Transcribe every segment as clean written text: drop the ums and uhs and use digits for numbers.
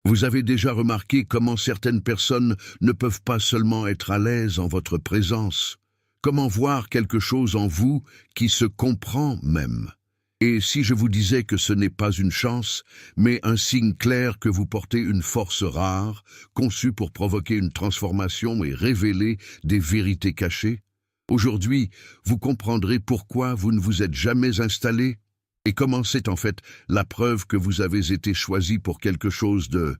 Vous avez déjà remarqué comment certaines personnes ne peuvent pas seulement être à l'aise en votre présence, comment voir quelque chose en vous qui se comprend même. Et si je vous disais que ce n'est pas une chance, mais un signe clair que vous portez une force rare, conçue pour provoquer une transformation et révéler des vérités cachées? Aujourd'hui, vous comprendrez pourquoi vous ne vous êtes jamais installé et comment c'est en fait la preuve que vous avez été choisi pour quelque chose de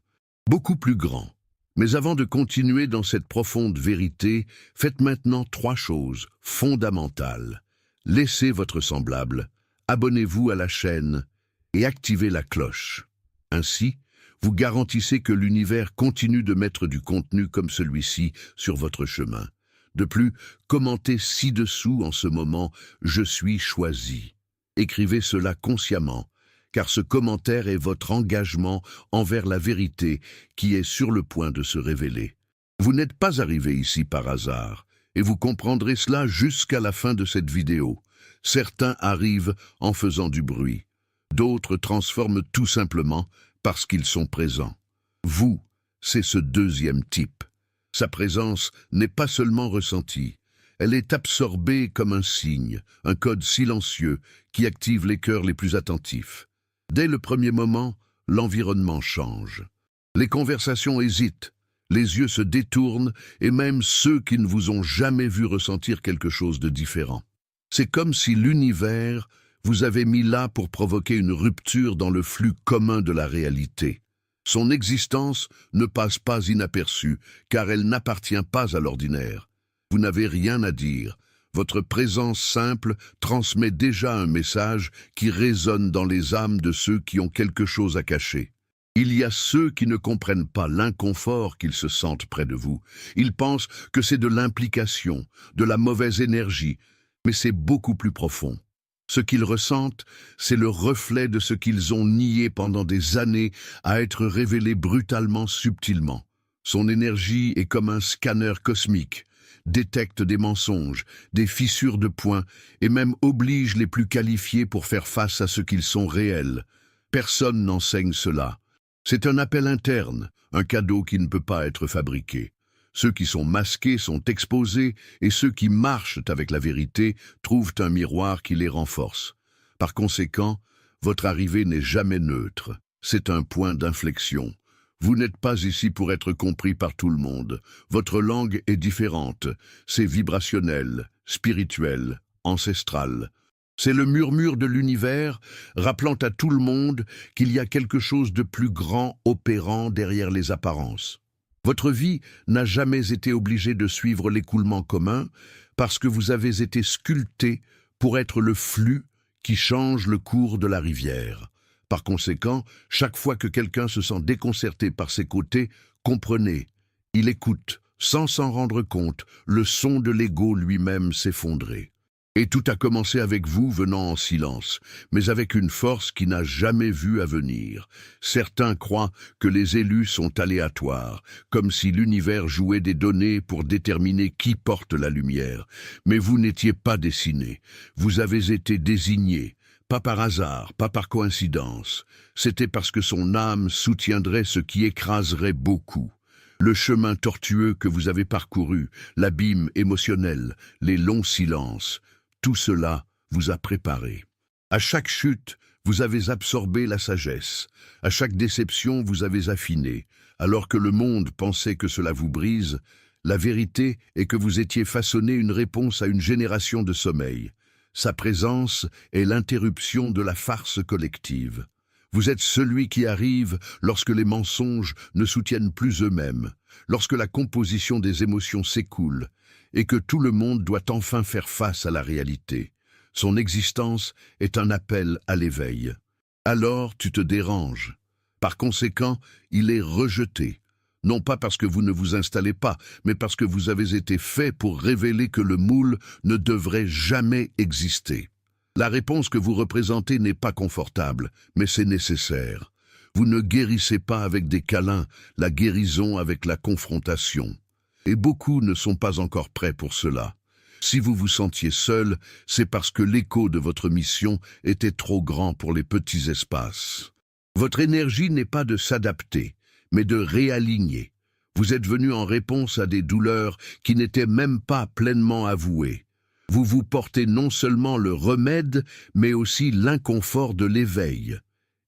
beaucoup plus grand. Mais avant de continuer dans cette profonde vérité, faites maintenant 3 choses fondamentales. Laissez votre semblable, abonnez-vous à la chaîne et activez la cloche. Ainsi, vous garantissez que l'univers continue de mettre du contenu comme celui-ci sur votre chemin. De plus, commentez ci-dessous en ce moment « Je suis choisi ». Écrivez cela consciemment, car ce commentaire est votre engagement envers la vérité qui est sur le point de se révéler. Vous n'êtes pas arrivé ici par hasard, et vous comprendrez cela jusqu'à la fin de cette vidéo. Certains arrivent en faisant du bruit, d'autres transforment tout simplement parce qu'ils sont présents. Vous, c'est ce deuxième type. Sa présence n'est pas seulement ressentie, elle est absorbée comme un signe, un code silencieux qui active les cœurs les plus attentifs. Dès le premier moment, l'environnement change. Les conversations hésitent, les yeux se détournent et même ceux qui ne vous ont jamais vu ressentir quelque chose de différent. C'est comme si l'univers vous avait mis là pour provoquer une rupture dans le flux commun de la réalité. Son existence ne passe pas inaperçue, car elle n'appartient pas à l'ordinaire. Vous n'avez rien à dire. Votre présence simple transmet déjà un message qui résonne dans les âmes de ceux qui ont quelque chose à cacher. Il y a ceux qui ne comprennent pas l'inconfort qu'ils se sentent près de vous. Ils pensent que c'est de l'implication, de la mauvaise énergie, mais c'est beaucoup plus profond. Ce qu'ils ressentent, c'est le reflet de ce qu'ils ont nié pendant des années à être révélé brutalement, subtilement. Son énergie est comme un scanner cosmique, détecte des mensonges, des fissures de points et même oblige les plus qualifiés pour faire face à ce qu'ils sont réels. Personne n'enseigne cela. C'est un appel interne, un cadeau qui ne peut pas être fabriqué. Ceux qui sont masqués sont exposés et ceux qui marchent avec la vérité trouvent un miroir qui les renforce. Par conséquent, votre arrivée n'est jamais neutre. C'est un point d'inflexion. Vous n'êtes pas ici pour être compris par tout le monde. Votre langue est différente. C'est vibrationnel, spirituel, ancestral. C'est le murmure de l'univers, rappelant à tout le monde qu'il y a quelque chose de plus grand opérant derrière les apparences. Votre vie n'a jamais été obligée de suivre l'écoulement commun parce que vous avez été sculpté pour être le flux qui change le cours de la rivière. Par conséquent, chaque fois que quelqu'un se sent déconcerté par ses côtés, comprenez, il écoute, sans s'en rendre compte, le son de l'ego lui-même s'effondrer. Et tout a commencé avec vous venant en silence, mais avec une force qui n'a jamais vu à venir. Certains croient que les élus sont aléatoires, comme si l'univers jouait des données pour déterminer qui porte la lumière. Mais vous n'étiez pas destiné, vous avez été désigné, pas par hasard, pas par coïncidence. C'était parce que son âme soutiendrait ce qui écraserait beaucoup. Le chemin tortueux que vous avez parcouru, l'abîme émotionnel, les longs silences, tout cela vous a préparé. À chaque chute, vous avez absorbé la sagesse. À chaque déception, vous avez affiné. Alors que le monde pensait que cela vous brise, la vérité est que vous étiez façonné une réponse à une génération de sommeil. Sa présence est l'interruption de la farce collective. Vous êtes celui qui arrive lorsque les mensonges ne soutiennent plus eux-mêmes, lorsque la composition des émotions s'écoule, et que tout le monde doit enfin faire face à la réalité. Son existence est un appel à l'éveil. Alors tu te déranges. Par conséquent, il est rejeté. Non pas parce que vous ne vous installez pas, mais parce que vous avez été fait pour révéler que le moule ne devrait jamais exister. La réponse que vous représentez n'est pas confortable, mais c'est nécessaire. Vous ne guérissez pas avec des câlins, la guérison avec la confrontation. Et beaucoup ne sont pas encore prêts pour cela. Si vous vous sentiez seul, c'est parce que l'écho de votre mission était trop grand pour les petits espaces. Votre énergie n'est pas de s'adapter, mais de réaligner. Vous êtes venu en réponse à des douleurs qui n'étaient même pas pleinement avouées. Vous vous portez non seulement le remède, mais aussi l'inconfort de l'éveil.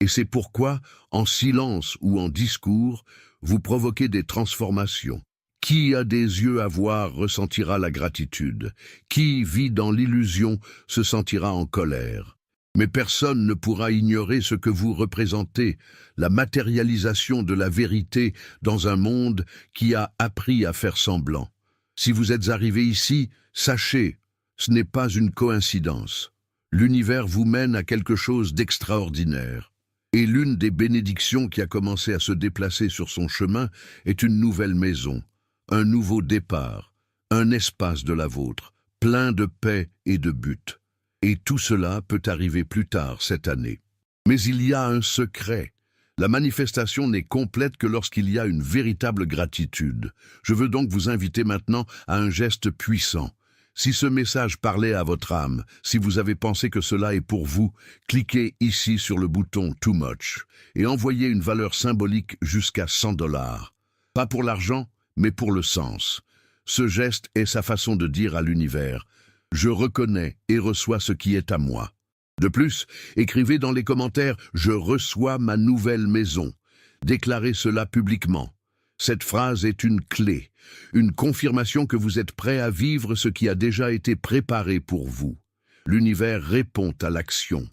Et c'est pourquoi, en silence ou en discours, vous provoquez des transformations. Qui a des yeux à voir ressentira la gratitude. Qui vit dans l'illusion se sentira en colère. Mais personne ne pourra ignorer ce que vous représentez, la matérialisation de la vérité dans un monde qui a appris à faire semblant. Si vous êtes arrivé ici, sachez, ce n'est pas une coïncidence. L'univers vous mène à quelque chose d'extraordinaire. Et l'une des bénédictions qui a commencé à se déplacer sur son chemin est une nouvelle maison, un nouveau départ, un espace de la vôtre, plein de paix et de but. Et tout cela peut arriver plus tard cette année. Mais il y a un secret. La manifestation n'est complète que lorsqu'il y a une véritable gratitude. Je veux donc vous inviter maintenant à un geste puissant. Si ce message parlait à votre âme, si vous avez pensé que cela est pour vous, cliquez ici sur le bouton Too Much et envoyez une valeur symbolique jusqu'à 100 $. Pas pour l'argent, mais pour le sens. Ce geste est sa façon de dire à l'univers « Je reconnais et reçois ce qui est à moi ». De plus, écrivez dans les commentaires « Je reçois ma nouvelle maison ». Déclarez cela publiquement. Cette phrase est une clé, une confirmation que vous êtes prêt à vivre ce qui a déjà été préparé pour vous. L'univers répond à l'action.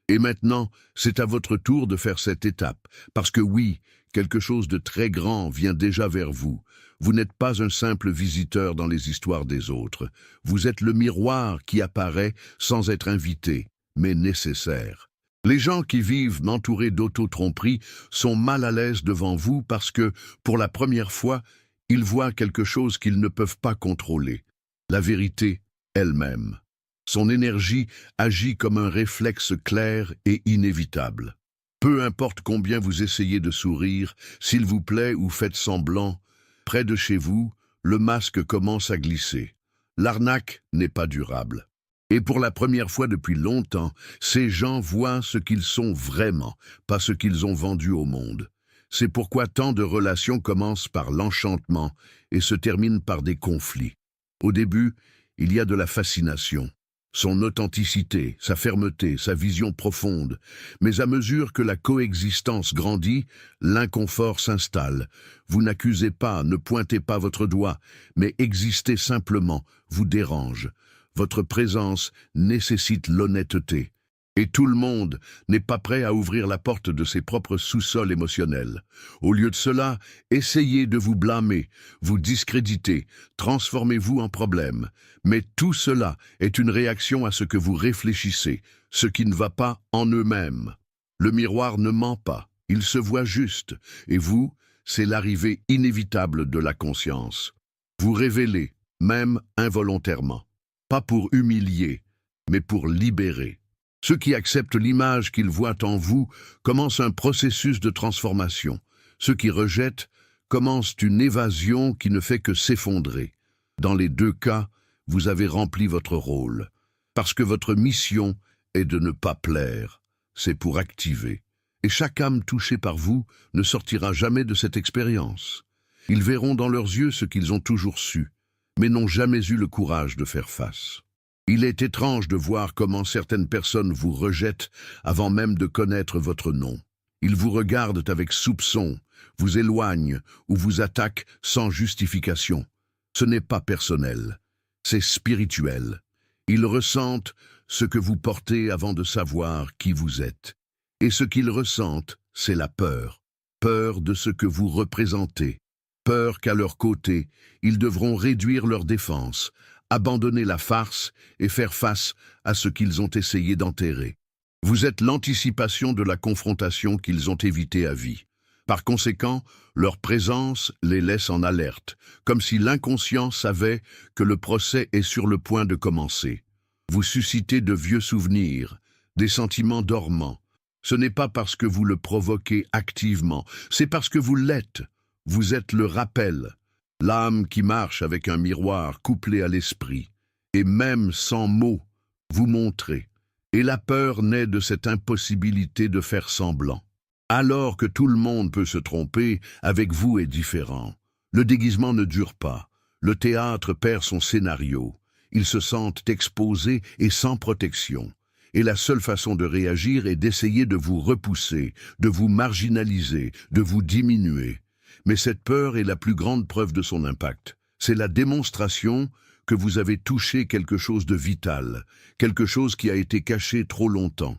Et maintenant, c'est à votre tour de faire cette étape, parce que oui, quelque chose de très grand vient déjà vers vous. Vous n'êtes pas un simple visiteur dans les histoires des autres. Vous êtes le miroir qui apparaît sans être invité, mais nécessaire. Les gens qui vivent entourés d'auto-tromperie sont mal à l'aise devant vous parce que, pour la première fois, ils voient quelque chose qu'ils ne peuvent pas contrôler. La vérité elle-même. Son énergie agit comme un réflexe clair et inévitable. Peu importe combien vous essayez de sourire, s'il vous plaît ou faites semblant, près de chez vous, le masque commence à glisser. L'arnaque n'est pas durable. Et pour la première fois depuis longtemps, ces gens voient ce qu'ils sont vraiment, pas ce qu'ils ont vendu au monde. C'est pourquoi tant de relations commencent par l'enchantement et se terminent par des conflits. Au début, il y a de la fascination, son authenticité, sa fermeté, sa vision profonde. Mais à mesure que la coexistence grandit, l'inconfort s'installe. Vous n'accusez pas, ne pointez pas votre doigt, mais existez simplement, vous dérange. Votre présence nécessite l'honnêteté. Et tout le monde n'est pas prêt à ouvrir la porte de ses propres sous-sols émotionnels. Au lieu de cela, essayez de vous blâmer, vous discréditer, transformez-vous en problème. Mais tout cela est une réaction à ce que vous réfléchissez, ce qui ne va pas en eux-mêmes. Le miroir ne ment pas, il se voit juste, et vous, c'est l'arrivée inévitable de la conscience. Vous révélez, même involontairement. Pas pour humilier, mais pour libérer. Ceux qui acceptent l'image qu'ils voient en vous commencent un processus de transformation. Ceux qui rejettent commencent une évasion qui ne fait que s'effondrer. Dans les deux cas, vous avez rempli votre rôle. Parce que votre mission est de ne pas plaire. C'est pour activer. Et chaque âme touchée par vous ne sortira jamais de cette expérience. Ils verront dans leurs yeux ce qu'ils ont toujours su, mais n'ont jamais eu le courage de faire face. Il est étrange de voir comment certaines personnes vous rejettent avant même de connaître votre nom. Ils vous regardent avec soupçon, vous éloignent ou vous attaquent sans justification. Ce n'est pas personnel, c'est spirituel. Ils ressentent ce que vous portez avant de savoir qui vous êtes. Et ce qu'ils ressentent, c'est la peur. Peur de ce que vous représentez. Peur qu'à leur côté, ils devront réduire leur défense, abandonner la farce et faire face à ce qu'ils ont essayé d'enterrer. Vous êtes l'anticipation de la confrontation qu'ils ont évitée à vie. Par conséquent, leur présence les laisse en alerte, comme si l'inconscient savait que le procès est sur le point de commencer. Vous suscitez de vieux souvenirs, des sentiments dormants. Ce n'est pas parce que vous le provoquez activement, c'est parce que vous l'êtes. Vous êtes le rappel. L'âme qui marche avec un miroir couplé à l'esprit, et même sans mots, vous montrez. Et la peur naît de cette impossibilité de faire semblant. Alors que tout le monde peut se tromper, avec vous est différent. Le déguisement ne dure pas. Le théâtre perd son scénario. Ils se sentent exposés et sans protection. Et la seule façon de réagir est d'essayer de vous repousser, de vous marginaliser, de vous diminuer. Mais cette peur est la plus grande preuve de son impact. C'est la démonstration que vous avez touché quelque chose de vital, quelque chose qui a été caché trop longtemps.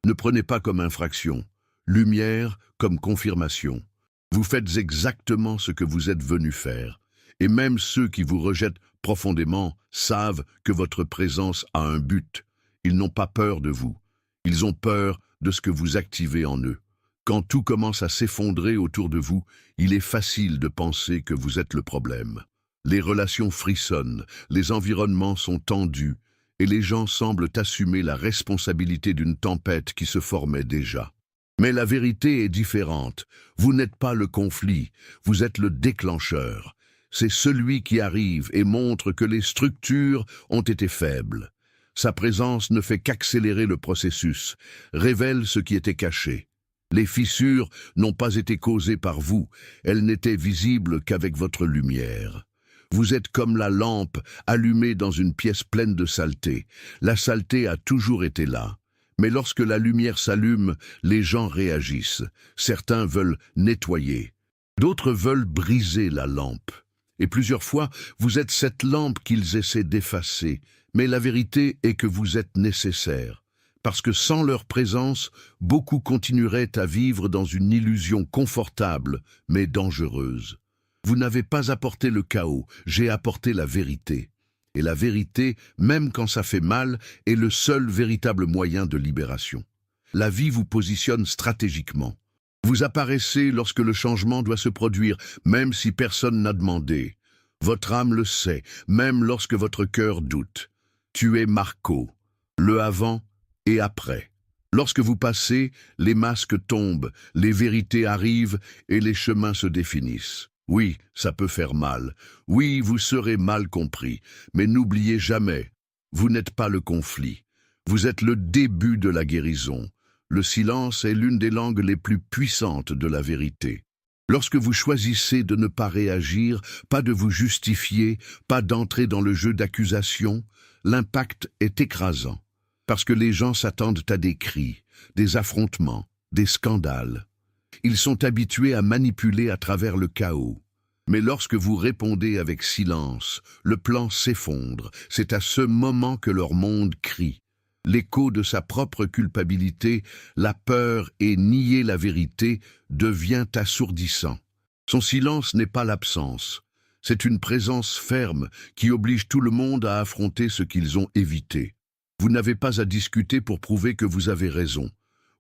Ne prenez pas comme infraction, lumière comme confirmation. Vous faites exactement ce que vous êtes venu faire. Et même ceux qui vous rejettent profondément savent que votre présence a un but. Ils n'ont pas peur de vous. Ils ont peur de ce que vous activez en eux. Quand tout commence à s'effondrer autour de vous, il est facile de penser que vous êtes le problème. Les relations frissonnent, les environnements sont tendus, et les gens semblent assumer la responsabilité d'une tempête qui se formait déjà. Mais la vérité est différente. Vous n'êtes pas le conflit, vous êtes le déclencheur. C'est celui qui arrive et montre que les structures ont été faibles. Sa présence ne fait qu'accélérer le processus, révèle ce qui était caché. Les fissures n'ont pas été causées par vous, elles n'étaient visibles qu'avec votre lumière. Vous êtes comme la lampe allumée dans une pièce pleine de saleté. La saleté a toujours été là. Mais lorsque la lumière s'allume, les gens réagissent. Certains veulent nettoyer, d'autres veulent briser la lampe. Et plusieurs fois, vous êtes cette lampe qu'ils essaient d'effacer. Mais la vérité est que vous êtes nécessaire. Parce que sans leur présence, beaucoup continueraient à vivre dans une illusion confortable, mais dangereuse. Vous n'avez pas apporté le chaos, j'ai apporté la vérité. Et la vérité, même quand ça fait mal, est le seul véritable moyen de libération. La vie vous positionne stratégiquement. Vous apparaissez lorsque le changement doit se produire, même si personne n'a demandé. Votre âme le sait, même lorsque votre cœur doute. Tu es Marco, le avant et après. Lorsque vous passez, les masques tombent, les vérités arrivent et les chemins se définissent. Oui, ça peut faire mal. Oui, vous serez mal compris. Mais n'oubliez jamais, vous n'êtes pas le conflit. Vous êtes le début de la guérison. Le silence est l'une des langues les plus puissantes de la vérité. Lorsque vous choisissez de ne pas réagir, pas de vous justifier, pas d'entrer dans le jeu d'accusation, l'impact est écrasant. Parce que les gens s'attendent à des cris, des affrontements, des scandales. Ils sont habitués à manipuler à travers le chaos. Mais lorsque vous répondez avec silence, le plan s'effondre. C'est à ce moment que leur monde crie. L'écho de sa propre culpabilité, la peur et nier la vérité devient assourdissant. Son silence n'est pas l'absence. C'est une présence ferme qui oblige tout le monde à affronter ce qu'ils ont évité. Vous n'avez pas à discuter pour prouver que vous avez raison.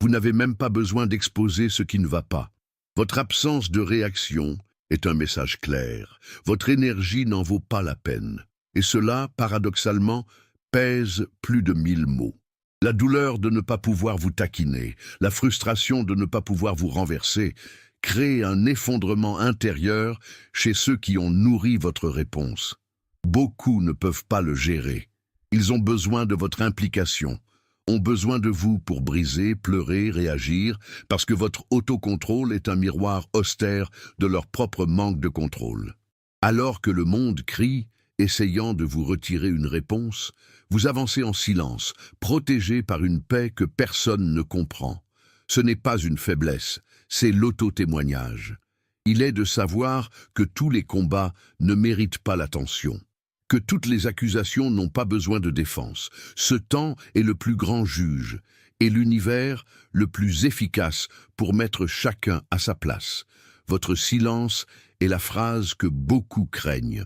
Vous n'avez même pas besoin d'exposer ce qui ne va pas. Votre absence de réaction est un message clair. Votre énergie n'en vaut pas la peine. Et cela, paradoxalement, pèse plus de 1000 mots. La douleur de ne pas pouvoir vous taquiner, la frustration de ne pas pouvoir vous renverser, crée un effondrement intérieur chez ceux qui ont nourri votre réponse. Beaucoup ne peuvent pas le gérer. Ils ont besoin de votre implication, ont besoin de vous pour briser, pleurer, réagir, parce que votre autocontrôle est un miroir austère de leur propre manque de contrôle. Alors que le monde crie, essayant de vous retirer une réponse, vous avancez en silence, protégé par une paix que personne ne comprend. Ce n'est pas une faiblesse, c'est l'auto-témoignage. Il est de savoir que tous les combats ne méritent pas l'attention, que toutes les accusations n'ont pas besoin de défense. Ce temps est le plus grand juge, et l'univers le plus efficace pour mettre chacun à sa place. Votre silence est la phrase que beaucoup craignent.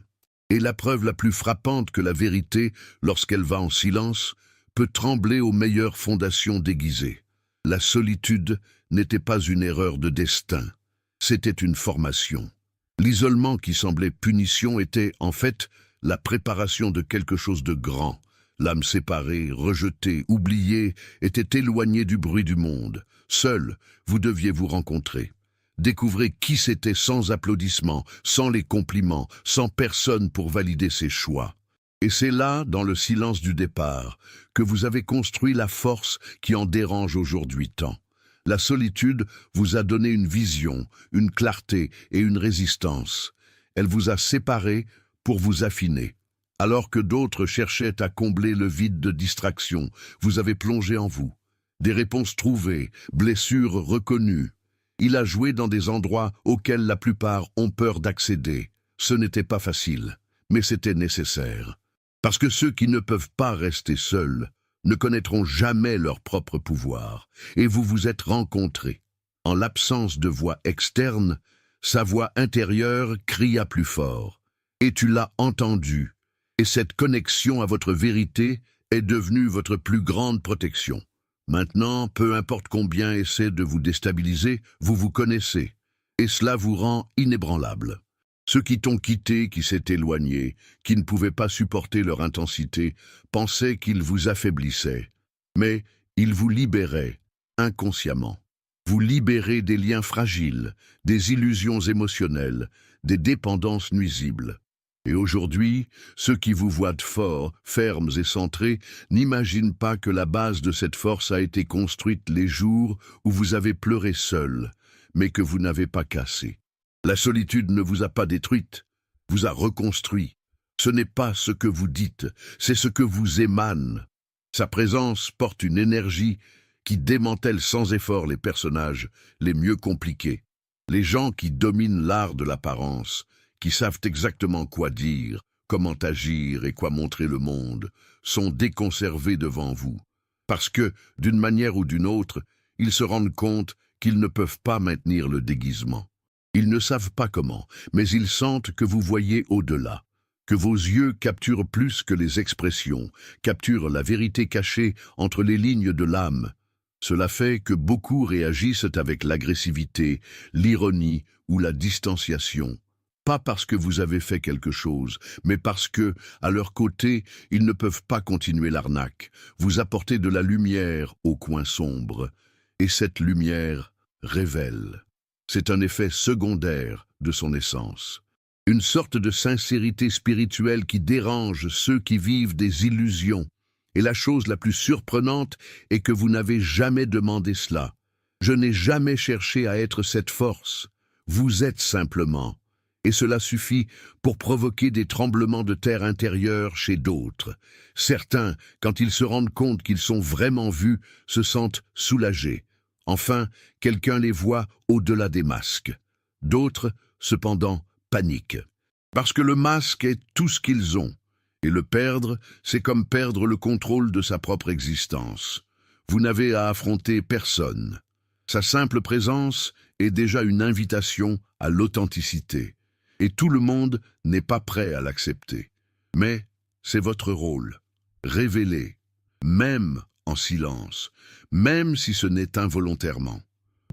Et la preuve la plus frappante que la vérité, lorsqu'elle va en silence, peut trembler aux meilleures fondations déguisées. La solitude n'était pas une erreur de destin, c'était une formation. L'isolement qui semblait punition était, en fait, la préparation de quelque chose de grand. L'âme séparée, rejetée, oubliée, était éloignée du bruit du monde. Seul, vous deviez vous rencontrer. Découvrez qui c'était sans applaudissements, sans les compliments, sans personne pour valider ses choix. Et c'est là, dans le silence du départ, que vous avez construit la force qui en dérange aujourd'hui tant. La solitude vous a donné une vision, une clarté et une résistance. Elle vous a séparés pour vous affiner. Alors que d'autres cherchaient à combler le vide de distraction, vous avez plongé en vous. Des réponses trouvées, blessures reconnues. Il a joué dans des endroits auxquels la plupart ont peur d'accéder. Ce n'était pas facile, mais c'était nécessaire. Parce que ceux qui ne peuvent pas rester seuls ne connaîtront jamais leur propre pouvoir, et vous vous êtes rencontrés. En l'absence de voix externe, sa voix intérieure cria plus fort. Et tu l'as entendu, et cette connexion à votre vérité est devenue votre plus grande protection. Maintenant, peu importe combien essaie de vous déstabiliser, vous vous connaissez, et cela vous rend inébranlable. Ceux qui t'ont quitté, qui s'étaient éloignés, qui ne pouvaient pas supporter leur intensité, pensaient qu'ils vous affaiblissaient. Mais ils vous libéraient, inconsciemment. Vous libérez des liens fragiles, des illusions émotionnelles, des dépendances nuisibles. Et aujourd'hui, ceux qui vous voient forts, fermes et centrés n'imaginent pas que la base de cette force a été construite les jours où vous avez pleuré seul, mais que vous n'avez pas cassé. La solitude ne vous a pas détruite, vous a reconstruit. Ce n'est pas ce que vous dites, c'est ce que vous émane. Sa présence porte une énergie qui démantèle sans effort les personnages les mieux compliqués. Les gens qui dominent l'art de l'apparence, qui savent exactement quoi dire, comment agir et quoi montrer le monde, sont déconservés devant vous. Parce que, d'une manière ou d'une autre, ils se rendent compte qu'ils ne peuvent pas maintenir le déguisement. Ils ne savent pas comment, mais ils sentent que vous voyez au-delà, que vos yeux capturent plus que les expressions, capturent la vérité cachée entre les lignes de l'âme. Cela fait que beaucoup réagissent avec l'agressivité, l'ironie ou la distanciation. Pas parce que vous avez fait quelque chose, mais parce que, à leur côté, ils ne peuvent pas continuer l'arnaque. Vous apportez de la lumière au coin sombre, et cette lumière révèle. C'est un effet secondaire de son essence. Une sorte de sincérité spirituelle qui dérange ceux qui vivent des illusions. Et la chose la plus surprenante est que vous n'avez jamais demandé cela. Je n'ai jamais cherché à être cette force. Vous êtes simplement. Et cela suffit pour provoquer des tremblements de terre intérieurs chez d'autres. Certains, quand ils se rendent compte qu'ils sont vraiment vus, se sentent soulagés. Enfin, quelqu'un les voit au-delà des masques. D'autres, cependant, paniquent. Parce que le masque est tout ce qu'ils ont. Et le perdre, c'est comme perdre le contrôle de sa propre existence. Vous n'avez à affronter personne. Sa simple présence est déjà une invitation à l'authenticité. Et tout le monde n'est pas prêt à l'accepter. Mais c'est votre rôle. Révéler, même en silence, même si ce n'est involontairement.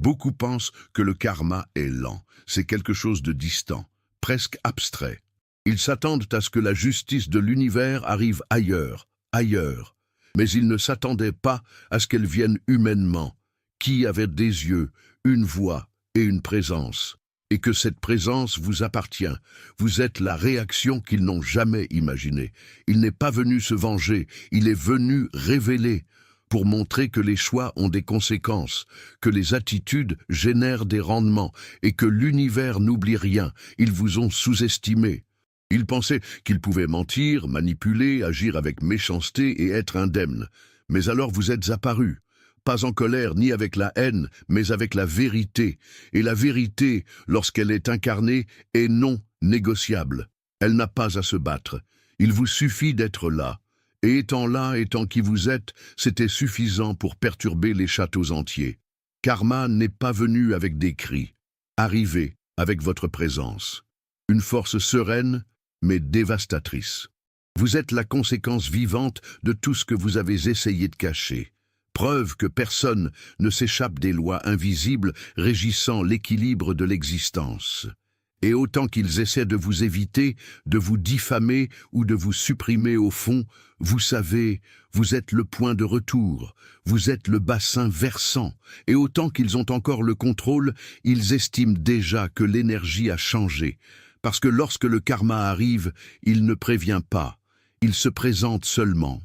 Beaucoup pensent que le karma est lent, c'est quelque chose de distant, presque abstrait. Ils s'attendent à ce que la justice de l'univers arrive ailleurs, mais ils ne s'attendaient pas à ce qu'elle vienne humainement, qui avait des yeux, une voix et une présence, et que cette présence vous appartient. Vous êtes la réaction qu'ils n'ont jamais imaginée. Il n'est pas venu se venger, il est venu révéler, pour montrer que les choix ont des conséquences, que les attitudes génèrent des rendements, et que l'univers n'oublie rien. Ils vous ont sous-estimé. Ils pensaient qu'ils pouvaient mentir, manipuler, agir avec méchanceté et être indemnes. Mais alors vous êtes apparus, pas en colère ni avec la haine, mais avec la vérité. Et la vérité, lorsqu'elle est incarnée, est non négociable. Elle n'a pas à se battre. Il vous suffit d'être là. Et étant qui vous êtes, c'était suffisant pour perturber les châteaux entiers. Karma n'est pas venu avec des cris. Arrivez avec votre présence. Une force sereine, mais dévastatrice. Vous êtes la conséquence vivante de tout ce que vous avez essayé de cacher. Preuve que personne ne s'échappe des lois invisibles régissant l'équilibre de l'existence. Et autant qu'ils essaient de vous éviter, de vous diffamer ou de vous supprimer au fond, vous savez, vous êtes le point de retour, vous êtes le bassin versant, et autant qu'ils ont encore le contrôle, ils estiment déjà que l'énergie a changé, parce que lorsque le karma arrive, il ne prévient pas, il se présente seulement.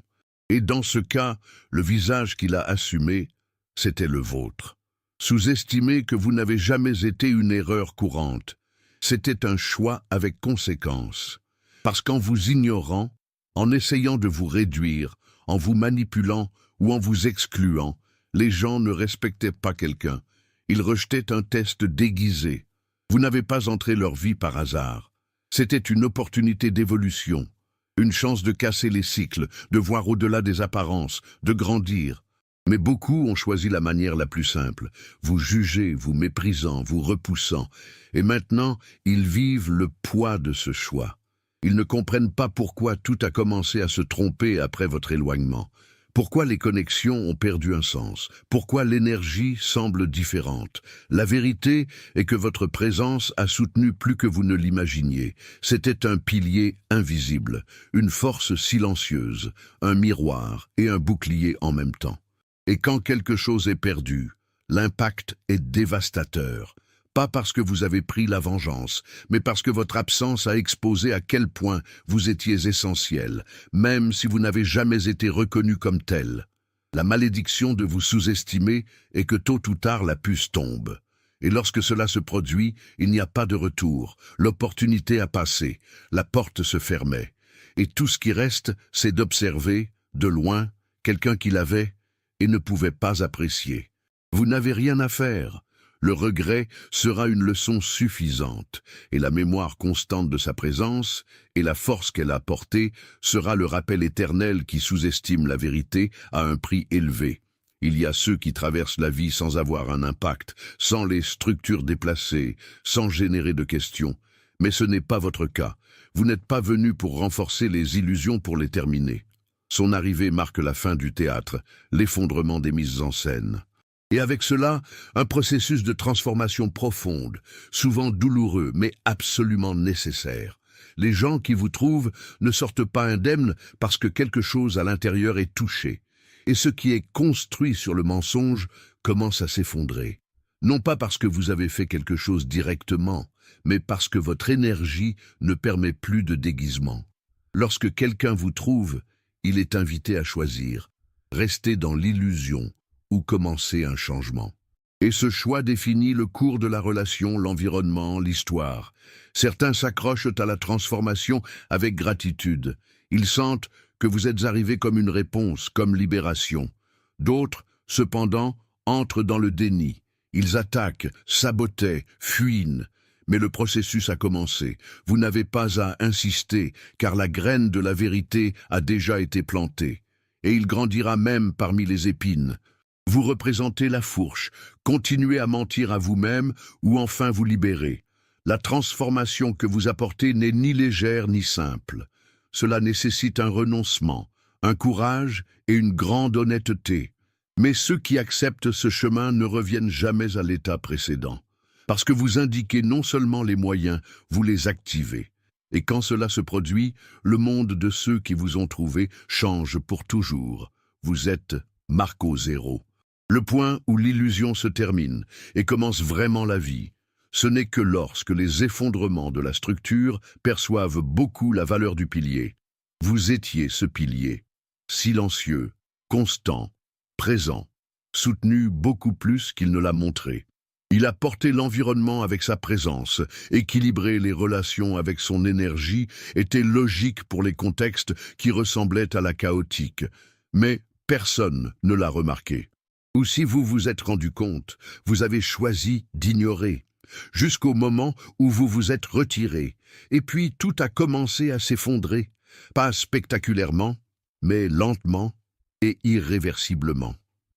Et dans ce cas, le visage qu'il a assumé, c'était le vôtre. Sous-estimez que vous n'avez jamais été une erreur courante. C'était un choix avec conséquence. Parce qu'en vous ignorant, en essayant de vous réduire, en vous manipulant ou en vous excluant, les gens ne respectaient pas quelqu'un. Ils rejetaient un test déguisé. Vous n'avez pas entré leur vie par hasard. C'était une opportunité d'évolution, une chance de casser les cycles, de voir au-delà des apparences, de grandir. Mais beaucoup ont choisi la manière la plus simple, vous jugez, vous méprisant, vous repoussant. Et maintenant, ils vivent le poids de ce choix. Ils ne comprennent pas pourquoi tout a commencé à se tromper après votre éloignement. Pourquoi les connexions ont perdu un sens? Pourquoi l'énergie semble différente? La vérité est que votre présence a soutenu plus que vous ne l'imaginiez. C'était un pilier invisible, une force silencieuse, un miroir et un bouclier en même temps. Et quand quelque chose est perdu, l'impact est dévastateur. Pas parce que vous avez pris la vengeance, mais parce que votre absence a exposé à quel point vous étiez essentiel, même si vous n'avez jamais été reconnu comme tel. La malédiction de vous sous-estimer est que tôt ou tard la puce tombe. Et lorsque cela se produit, il n'y a pas de retour. L'opportunité a passé, la porte se fermait. Et tout ce qui reste, c'est d'observer, de loin, quelqu'un qui l'avait et ne pouvait pas apprécier. Vous n'avez rien à faire. Le regret sera une leçon suffisante, et la mémoire constante de sa présence et la force qu'elle a apportée sera le rappel éternel qui sous-estime la vérité à un prix élevé. Il y a ceux qui traversent la vie sans avoir un impact, sans les structures déplacées, sans générer de questions. Mais ce n'est pas votre cas. Vous n'êtes pas venu pour renforcer les illusions pour les terminer. Son arrivée marque la fin du théâtre, l'effondrement des mises en scène. Et avec cela, un processus de transformation profonde, souvent douloureux, mais absolument nécessaire. Les gens qui vous trouvent ne sortent pas indemnes parce que quelque chose à l'intérieur est touché. Et ce qui est construit sur le mensonge commence à s'effondrer. Non pas parce que vous avez fait quelque chose directement, mais parce que votre énergie ne permet plus de déguisement. Lorsque quelqu'un vous trouve, il est invité à choisir, rester dans l'illusion ou commencer un changement. Et ce choix définit le cours de la relation, l'environnement, l'histoire. Certains s'accrochent à la transformation avec gratitude. Ils sentent que vous êtes arrivé comme une réponse, comme libération. D'autres, cependant, entrent dans le déni. Ils attaquent, sabotent, fuient. Mais le processus a commencé. Vous n'avez pas à insister, car la graine de la vérité a déjà été plantée. Et il grandira même parmi les épines. Vous représentez la fourche, continuez à mentir à vous-même ou enfin vous libérer. La transformation que vous apportez n'est ni légère ni simple. Cela nécessite un renoncement, un courage et une grande honnêteté. Mais ceux qui acceptent ce chemin ne reviennent jamais à l'état précédent. Parce que vous indiquez non seulement les moyens, vous les activez. Et quand cela se produit, le monde de ceux qui vous ont trouvé change pour toujours. Vous êtes Marco Zéro. Le point où l'illusion se termine et commence vraiment la vie. Ce n'est que lorsque les effondrements de la structure perçoivent beaucoup la valeur du pilier. Vous étiez ce pilier, silencieux, constant, présent, soutenu beaucoup plus qu'il ne l'a montré. Il a porté l'environnement avec sa présence, équilibré les relations avec son énergie, était logique pour les contextes qui ressemblaient à la chaotique. Mais personne ne l'a remarqué. Ou si vous vous êtes rendu compte, vous avez choisi d'ignorer, jusqu'au moment où vous vous êtes retiré, et puis tout a commencé à s'effondrer, pas spectaculairement, mais lentement et irréversiblement.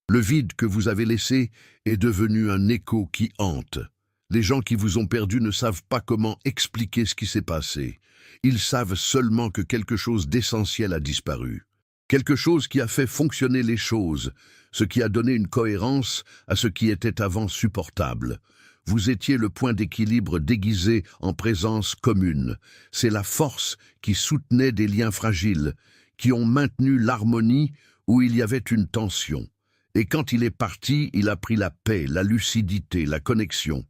Le vide que vous avez laissé est devenu un écho qui hante. Les gens qui vous ont perdu ne savent pas comment expliquer ce qui s'est passé. Ils savent seulement que quelque chose d'essentiel a disparu. Quelque chose qui a fait fonctionner les choses, ce qui a donné une cohérence à ce qui était avant supportable. Vous étiez le point d'équilibre déguisé en présence commune. C'est la force qui soutenait des liens fragiles, qui ont maintenu l'harmonie où il y avait une tension. Et quand il est parti, il a pris la paix, la lucidité, la connexion.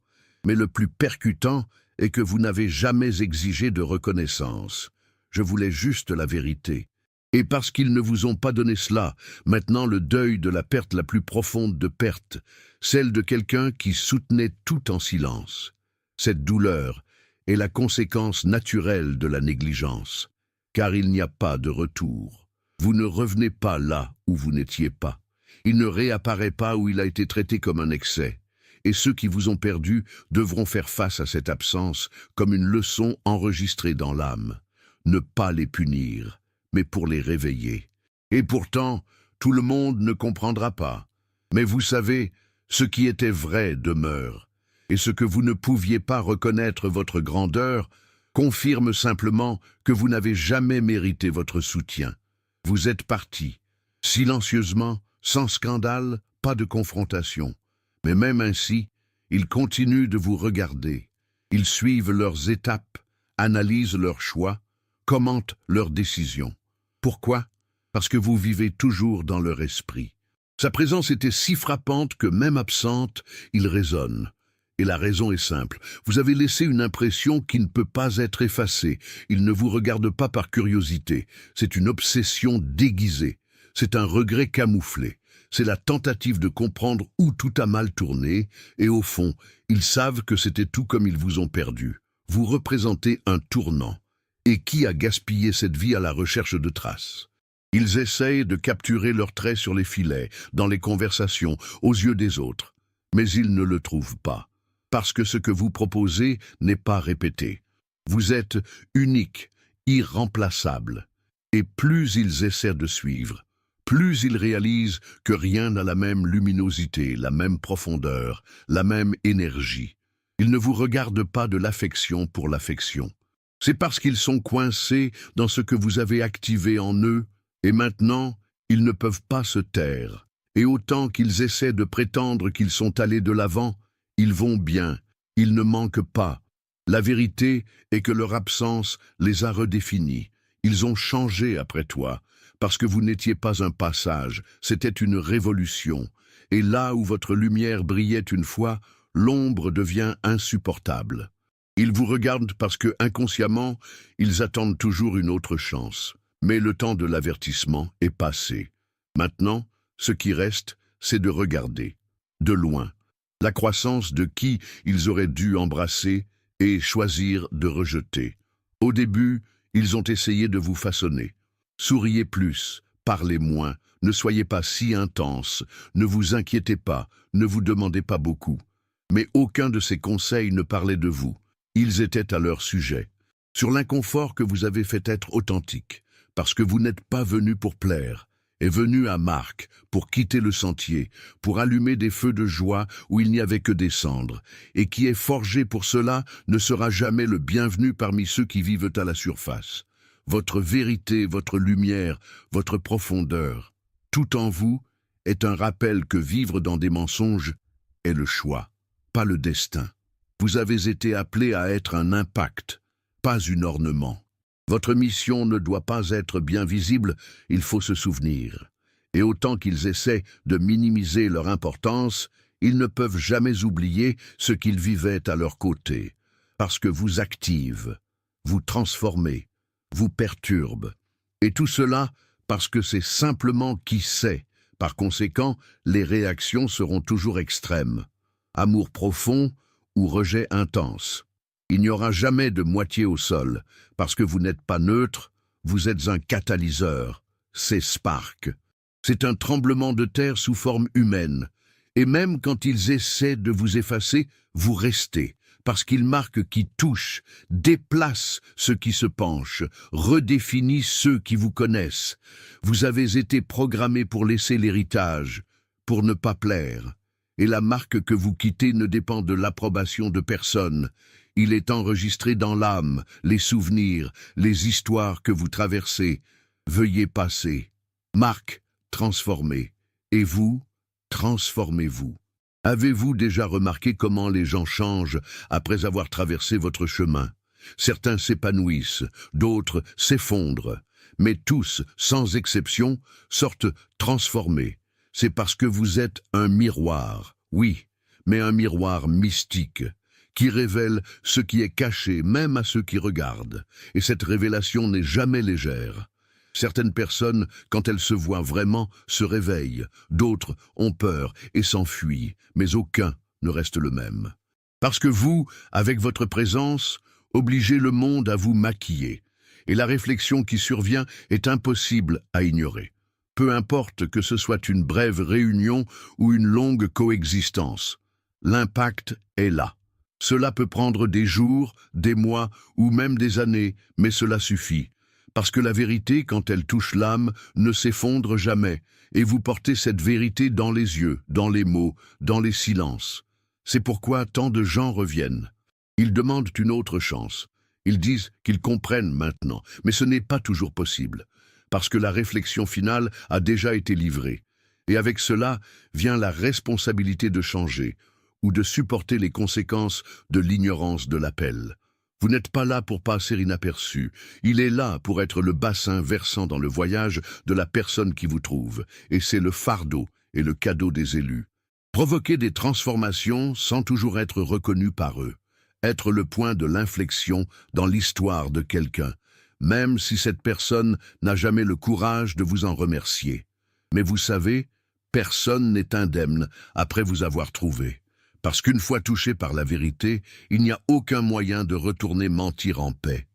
Mais le plus percutant est que vous n'avez jamais exigé de reconnaissance. Je voulais juste la vérité. Et parce qu'ils ne vous ont pas donné cela, maintenant le deuil de la perte la plus profonde de perte, celle de quelqu'un qui soutenait tout en silence. Cette douleur est la conséquence naturelle de la négligence, car il n'y a pas de retour. Vous ne revenez pas là où vous n'étiez pas. Il ne réapparaît pas où il a été traité comme un excès. Et ceux qui vous ont perdu devront faire face à cette absence comme une leçon enregistrée dans l'âme. Ne pas les punir, mais pour les réveiller. Et pourtant, tout le monde ne comprendra pas. Mais vous savez, ce qui était vrai demeure. Et ce que vous ne pouviez pas reconnaître votre grandeur confirme simplement que vous n'avez jamais mérité votre soutien. Vous êtes parti, silencieusement, sans scandale, pas de confrontation. Mais même ainsi, ils continuent de vous regarder. Ils suivent leurs étapes, analysent leurs choix, commentent leurs décisions. Pourquoi? Parce que vous vivez toujours dans leur esprit. Sa présence était si frappante que même absente, il résonne. Et la raison est simple. Vous avez laissé une impression qui ne peut pas être effacée. Il ne vous regarde pas par curiosité. C'est une obsession déguisée. C'est un regret camouflé. C'est la tentative de comprendre où tout a mal tourné, et au fond, ils savent que c'était tout comme ils vous ont perdu. Vous représentez un tournant. Et qui a gaspillé cette vie à la recherche de traces? Ils essayent de capturer leurs traits sur les filets, dans les conversations, aux yeux des autres. Mais ils ne le trouvent pas, parce que ce que vous proposez n'est pas répété. Vous êtes unique, irremplaçable. Et plus ils essaient de suivre, plus ils réalisent que rien n'a la même luminosité, la même profondeur, la même énergie. Ils ne vous regardent pas de l'affection pour l'affection. C'est parce qu'ils sont coincés dans ce que vous avez activé en eux, et maintenant, ils ne peuvent pas se taire. Et autant qu'ils essaient de prétendre qu'ils sont allés de l'avant, ils vont bien, ils ne manquent pas. La vérité est que leur absence les a redéfinis. Ils ont changé après toi, parce que vous n'étiez pas un passage, c'était une révolution. Et là où votre lumière brillait une fois, l'ombre devient insupportable. Ils vous regardent parce que, inconsciemment, ils attendent toujours une autre chance. Mais le temps de l'avertissement est passé. Maintenant, ce qui reste, c'est de regarder, de loin, la croissance de qui ils auraient dû embrasser et choisir de rejeter. Au début, ils ont essayé de vous façonner. Souriez plus, parlez moins, ne soyez pas si intense, ne vous inquiétez pas, ne vous demandez pas beaucoup. Mais aucun de ces conseils ne parlait de vous. Ils étaient à leur sujet, sur l'inconfort que vous avez fait être authentique, parce que vous n'êtes pas venu pour plaire, est venu à Marc pour quitter le sentier, pour allumer des feux de joie où il n'y avait que des cendres, et qui est forgé pour cela ne sera jamais le bienvenu parmi ceux qui vivent à la surface. Votre vérité, votre lumière, votre profondeur, tout en vous est un rappel que vivre dans des mensonges est le choix, pas le destin. Vous avez été appelé à être un impact, pas un ornement. Votre mission ne doit pas être bien visible, il faut se souvenir. Et autant qu'ils essaient de minimiser leur importance, ils ne peuvent jamais oublier ce qu'ils vivaient à leur côté, parce que vous active, vous transformez, vous perturbe. Et tout cela parce que c'est simplement qui sait. Par conséquent, les réactions seront toujours extrêmes. Amour profond ou rejet intense. Il n'y aura jamais de moitié au sol, parce que vous n'êtes pas neutre, vous êtes un catalyseur, c'est Spark. C'est un tremblement de terre sous forme humaine, et même quand ils essaient de vous effacer, vous restez, parce qu'ils marquent qui touchent, déplacent ceux qui se penchent, redéfinissent ceux qui vous connaissent. Vous avez été programmé pour laisser l'héritage, pour ne pas plaire. Et la marque que vous quittez ne dépend de l'approbation de personne. Il est enregistré dans l'âme, les souvenirs, les histoires que vous traversez. Veuillez passer. Marque, transformez. Et vous, transformez-vous. Avez-vous déjà remarqué comment les gens changent après avoir traversé votre chemin? Certains s'épanouissent, d'autres s'effondrent, mais tous, sans exception, sortent transformés. C'est parce que vous êtes un miroir, oui, mais un miroir mystique, qui révèle ce qui est caché même à ceux qui regardent. Et cette révélation n'est jamais légère. Certaines personnes, quand elles se voient vraiment, se réveillent, d'autres ont peur et s'enfuient, mais aucun ne reste le même. Parce que vous, avec votre présence, obligez le monde à vous maquiller, et la réflexion qui survient est impossible à ignorer. Peu importe que ce soit une brève réunion ou une longue coexistence, l'impact est là. Cela peut prendre des jours, des mois ou même des années, mais cela suffit. Parce que la vérité, quand elle touche l'âme, ne s'effondre jamais, et vous portez cette vérité dans les yeux, dans les mots, dans les silences. C'est pourquoi tant de gens reviennent. Ils demandent une autre chance. Ils disent qu'ils comprennent maintenant, mais ce n'est pas toujours possible, parce que la réflexion finale a déjà été livrée. Et avec cela vient la responsabilité de changer, ou de supporter les conséquences de l'ignorance de l'appel. Vous n'êtes pas là pour passer inaperçu. Il est là pour être le bassin versant dans le voyage de la personne qui vous trouve. Et c'est le fardeau et le cadeau des élus. Provoquer des transformations sans toujours être reconnu par eux. Être le point de l'inflexion dans l'histoire de quelqu'un, même si cette personne n'a jamais le courage de vous en remercier. Mais vous savez, personne n'est indemne après vous avoir trouvé. Parce qu'une fois touché par la vérité, il n'y a aucun moyen de retourner mentir en paix.